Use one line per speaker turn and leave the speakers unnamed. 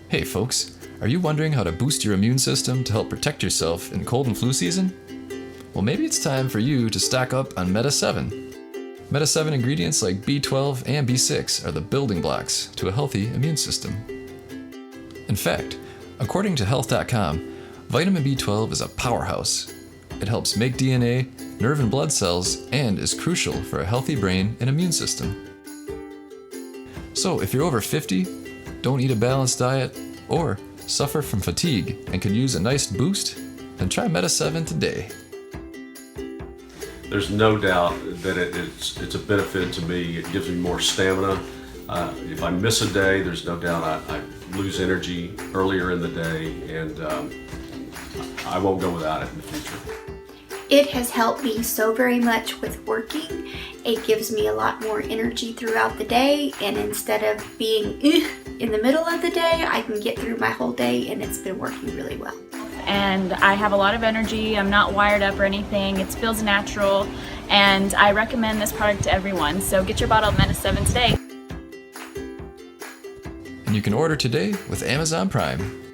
Hey folks, are you wondering how to boost your immune system to help protect yourself in cold and flu season? Well, maybe it's time for you to stack up on MetaSeven. MetaSeven ingredients like B12 and B6 are the building blocks to a healthy immune system. In fact, according to health.com, vitamin B12 is a powerhouse. It helps make DNA, nerve and blood cells, and is crucial for a healthy brain and immune system. So if you're over 50, don't eat a balanced diet, or suffer from fatigue and could use a nice boost, then try MetaSeven today.
There's no doubt that it's a benefit to me. It gives me more stamina. If I miss a day, there's no doubt I lose energy earlier in the day, and I won't go without it in the future.
It has helped me so very much with working. It gives me a lot more energy throughout the day, and instead of being in the middle of the day, I can get through my whole day, and it's been working really well.
And I have a lot of energy. I'm not wired up or anything. It feels natural, and I recommend this product to everyone. So get your bottle of MetaSeven today.
And you can order today with Amazon Prime.